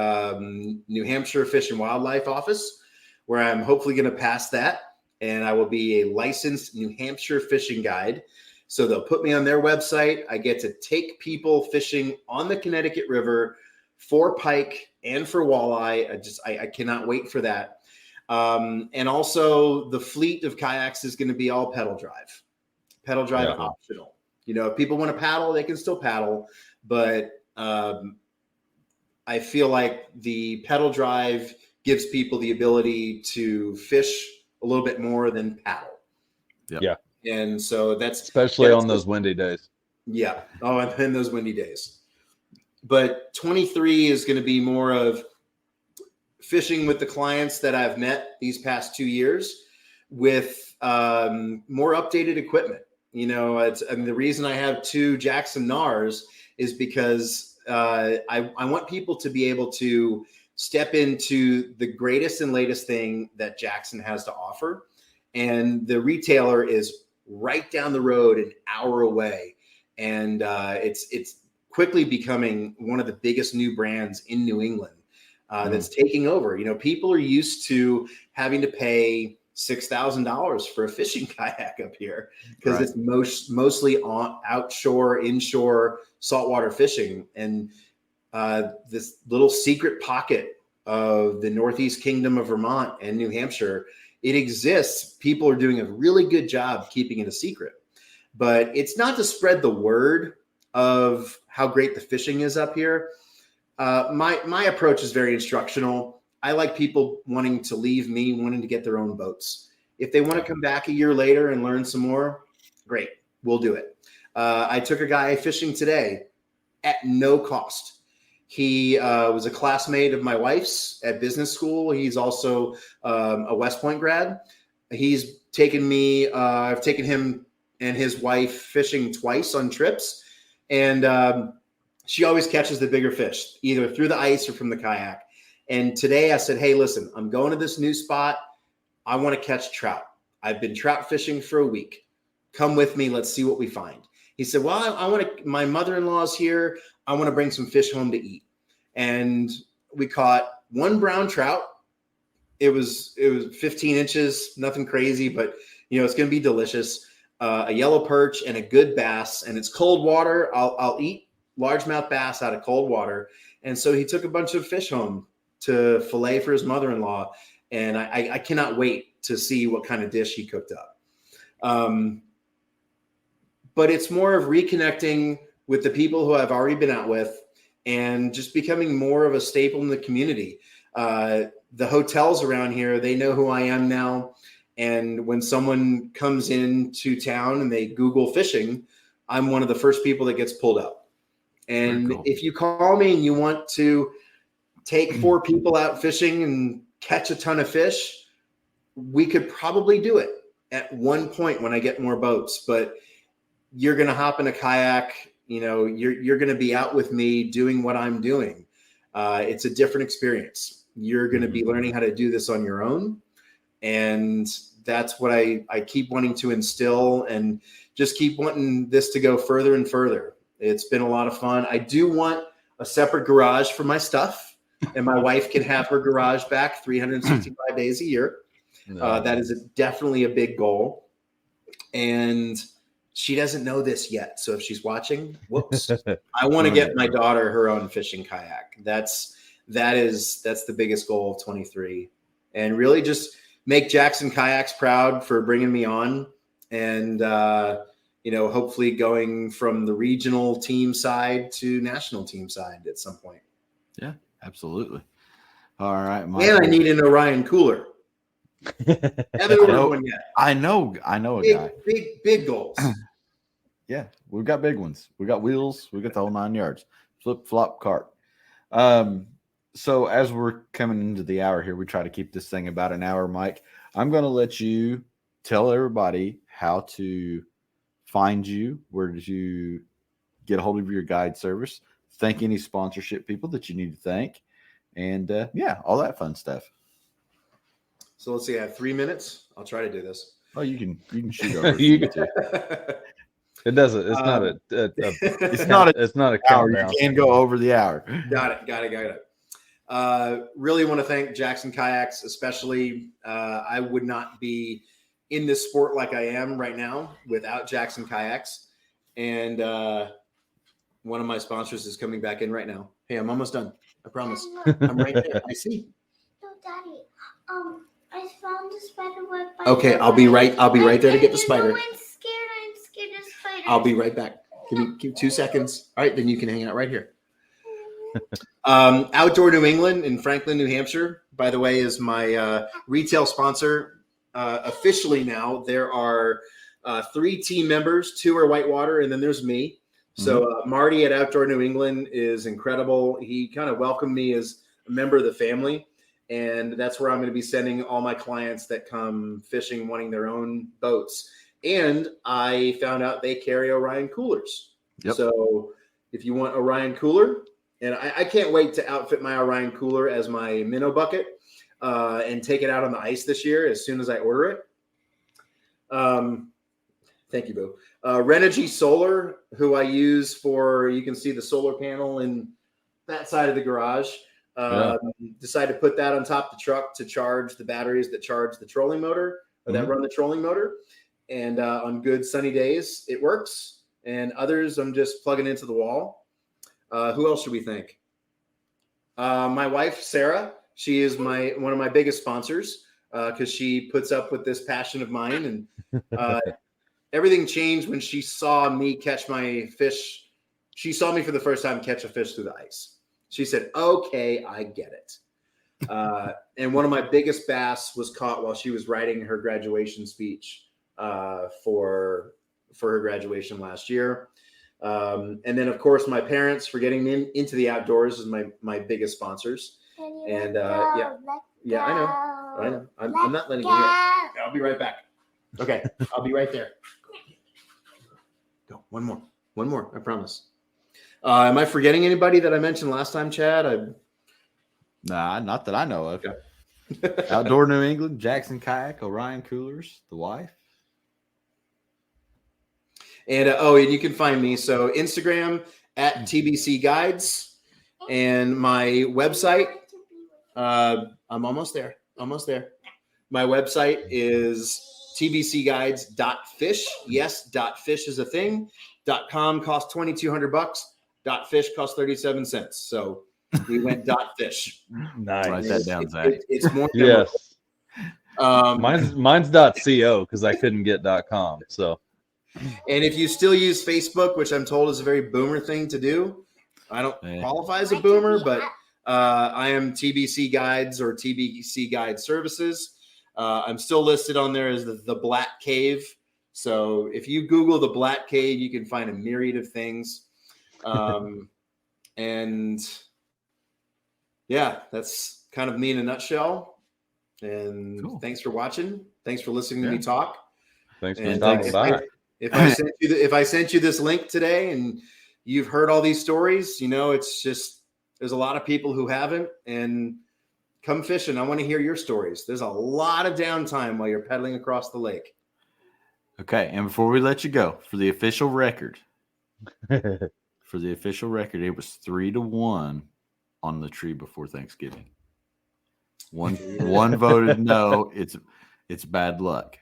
New Hampshire Fish and Wildlife Office, where I'm hopefully going to pass that. And I will be a licensed New Hampshire fishing guide. So they'll put me on their website. I get to take people fishing on the Connecticut River for pike and for walleye. I cannot wait for that. And also the fleet of kayaks is going to be all pedal drive optional. If people want to paddle, they can still paddle. But I feel like the pedal drive gives people the ability to fish a little bit more than paddle. Yeah. And so that's especially on those windy days. Yeah. Oh, and then those windy days. But 23 is going to be more of fishing with the clients that I've met these past 2 years with more updated equipment. The reason I have 2 Jackson NARs is because I want people to be able to step into the greatest and latest thing that Jackson has to offer. And the retailer is right down the road, an hour away. And it's quickly becoming one of the biggest new brands in New England that's taking over. People are used to having to pay $6,000 for a fishing kayak up here because it's mostly on outshore, inshore, saltwater fishing. And this little secret pocket of the Northeast Kingdom of Vermont and New Hampshire, it exists. People are doing a really good job keeping it a secret. But it's not to spread the word of how great the fishing is up here. My approach is very instructional. I like people wanting to leave me, wanting to get their own boats. If they want to come back a year later and learn some more, great, we'll do it. I took a guy fishing today at no cost. He was a classmate of my wife's at business school. He's also a West Point grad. He's taken me, I've taken him and his wife fishing twice on trips. And she always catches the bigger fish, either through the ice or from the kayak. And today I said, hey, listen, I'm going to this new spot. I want to catch trout. I've been trout fishing for a week. Come with me. Let's see what we find. He said, well, I want to, my mother-in-law's here. I want to bring some fish home to eat. And we caught one brown trout. It was 15 inches, nothing crazy, but it's going to be delicious. A yellow perch and a good bass, and it's cold water. I'll eat largemouth bass out of cold water. And so he took a bunch of fish home to fillet for his mother-in-law. And I cannot wait to see what kind of dish he cooked up. But it's more of reconnecting with the people who I've already been out with and just becoming more of a staple in the community. The hotels around here, they know who I am now. And when someone comes into town and they Google fishing, I'm one of the first people that gets pulled up. And cool. If you call me and you want to take 4 people out fishing and catch a ton of fish, we could probably do it at one point when I get more boats. But you're going to hop in a kayak, you're going to be out with me doing what I'm doing. It's a different experience. You're going to be learning how to do this on your own. And that's what I keep wanting to instill, and just keep wanting this to go further and further. It's been a lot of fun. I do want a separate garage for my stuff, and my wife can have her garage back 365 days a year. That is definitely a big goal. And she doesn't know this yet. So if she's watching, whoops, I want to get my daughter her own fishing kayak. That's the biggest goal of 23, and really just make Jackson Kayaks proud for bringing me on. And, hopefully going from the regional team side to national team side at some point. Yeah, absolutely. All right. Michael. And I need an Orion cooler. Haven't ordered one yet. I know a guy. Big goals. Yeah, we've got big ones. We got wheels. We got the whole 9 yards. Flip, flop, cart. So as we're coming into the hour here, we try to keep this thing about an hour, Mike. I'm going to let you tell everybody how to find you. Where did you get a hold of your guide service? Thank any sponsorship people that you need to thank. And, all that fun stuff. So let's see. I have 3 minutes. I'll try to do this. Oh, you can shoot over. It doesn't. It's not a. It's not a countdown. You can't go over the hour. Got it. Really want to thank Jackson Kayaks, especially. I would not be in this sport like I am right now without Jackson Kayaks. And one of my sponsors is coming back in right now. Hey, I'm almost done. I promise. I'm right there. I see. No, Daddy. I found the spider web. Okay, I'll be right there to get the spider. I'm scared of spiders. I'll be right back. Give me 2 seconds. All right, then you can hang out right here. Outdoor New England in Franklin, New Hampshire, by the way, is my retail sponsor. Officially now, there are 3 team members. 2 are whitewater, and then there's me. So Marty at Outdoor New England is incredible. He kind of welcomed me as a member of the family. And that's where I'm going to be sending all my clients that come fishing wanting their own boats. And I found out they carry Orion coolers. Yep. So if you want Orion cooler, and I can't wait to outfit my Orion cooler as my minnow bucket and take it out on the ice this year as soon as I order it. Thank you, Boo. Renogy Solar, who I use for, you can see the solar panel in that side of the garage. Decided to put that on top of the truck to charge the batteries that charge the trolling motor, or that run the trolling motor. And on good sunny days, it works. And others, I'm just plugging into the wall. Who else should we thank? My wife, Sarah. She is one of my biggest sponsors because she puts up with this passion of mine. And everything changed when she saw me catch my fish. She saw me for the first time catch a fish through the ice. She said, okay, I get it. And one of my biggest bass was caught while she was writing her graduation speech for her graduation last year. And then, of course, my parents for getting me into the outdoors is my biggest sponsors. And I know. I'm not letting you go. I'll be right back. Okay, I'll be right there. Go. One more. I promise. Am I forgetting anybody that I mentioned last time, Chad? Nah, not that I know of. Okay. Outdoor New England, Jackson Kayak, Orion Coolers, the wife. And and you can find me. So Instagram at TBC Guides, and my website I'm almost there. My website is tbcguides.fish. Yes, .fish is a thing. .com costs $2,200. .fish costs 37 cents. So we went .fish. Nice. Write that down, Zach. It's more. Yes. Mine's mine's .co because I couldn't get .com. So. And if you still use Facebook, which I'm told is a very boomer thing to do, I don't qualify as a boomer, but I am TBC Guides or TBC Guide Services. I'm still listed on there as the Blatt Cave. So if you Google the Blatt Cave, you can find a myriad of things. And yeah, that's kind of me in a nutshell. And cool. Thanks for watching. Thanks for listening to me talk. Thanks for stopping by. If I sent you this link today and you've heard all these stories, it's just there's a lot of people who haven't. And come fishing. I want to hear your stories. There's a lot of downtime while you're pedaling across the lake. Okay, and before we let you go, for the official record, it was 3-1 on the tree before Thanksgiving. One voted no. It's bad luck.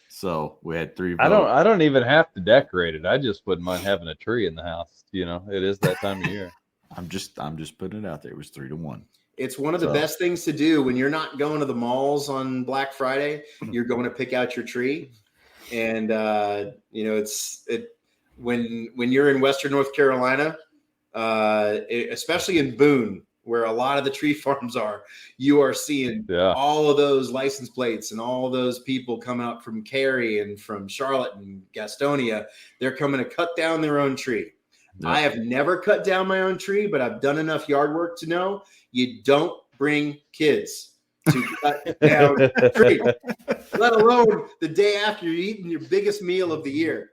So we had 3 votes. I don't even have to decorate it. I just wouldn't mind having a tree in the house. It is that time of year. I'm just putting it out there. It was 3-1. It's one of the best things to do when you're not going to the malls on Black Friday. You're going to pick out your tree, and when you're in Western North Carolina, especially in Boone, where a lot of the tree farms are, you are seeing all of those license plates and all those people come out from Cary and from Charlotte and Gastonia. They're coming to cut down their own tree. Yeah. I have never cut down my own tree, but I've done enough yard work to know you don't bring kids to cut down a tree, let alone the day after you're eating your biggest meal of the year.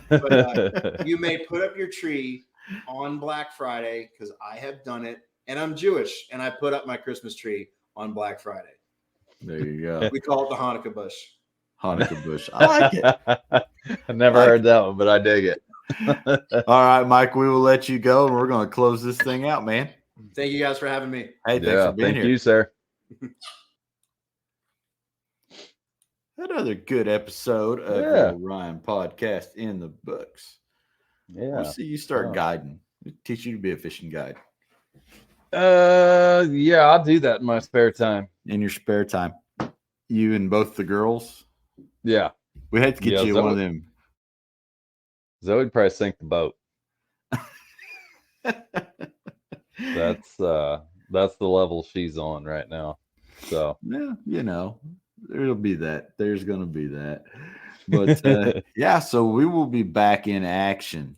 But you may put up your tree on Black Friday because I have done it. And I'm Jewish, and I put up my Christmas tree on Black Friday. There you go. We call it the Hanukkah bush. Hanukkah bush. I like it. I never heard that one, but I dig it. All right, Mike, we will let you go, and we're going to close this thing out, man. Thank you guys for having me. Hey, thanks for being here. Thank you, sir. Another good episode of the Orion Podcast in the books. Yeah. We'll see you start guiding. We'll teach you to be a fishing guide. Yeah, I'll do that in my spare time. In your spare time. You and both the girls? Yeah. We had to get you one of them. Zoe would probably sink the boat. That's the level she's on right now. So yeah, there'll be that. There's gonna be that. But so we will be back in action.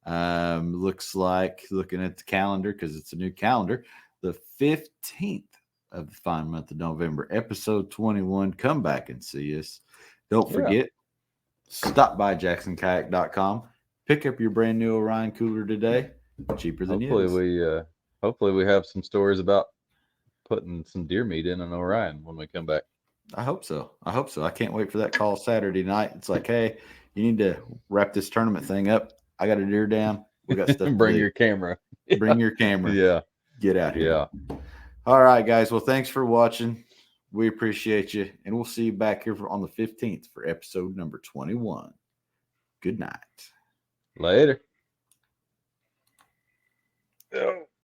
Looks like, looking at the calendar, because it's a new calendar, the 15th of the fine month of November, episode 21. Come back and see us. Don't forget, stop by jacksonkayak.com. Pick up your brand new Orion cooler today. Cheaper than hopefully we have some stories about putting some deer meat in an Orion when we come back. I hope so. I can't wait for that call Saturday night. It's like, hey, you need to wrap this tournament thing up. I got a deer down. We got stuff. Bring your camera. Bring your camera. Yeah. Get out here. Yeah. All right, guys. Well, thanks for watching. We appreciate you. And we'll see you back here on the 15th for episode number 21. Good night. Later. Oh.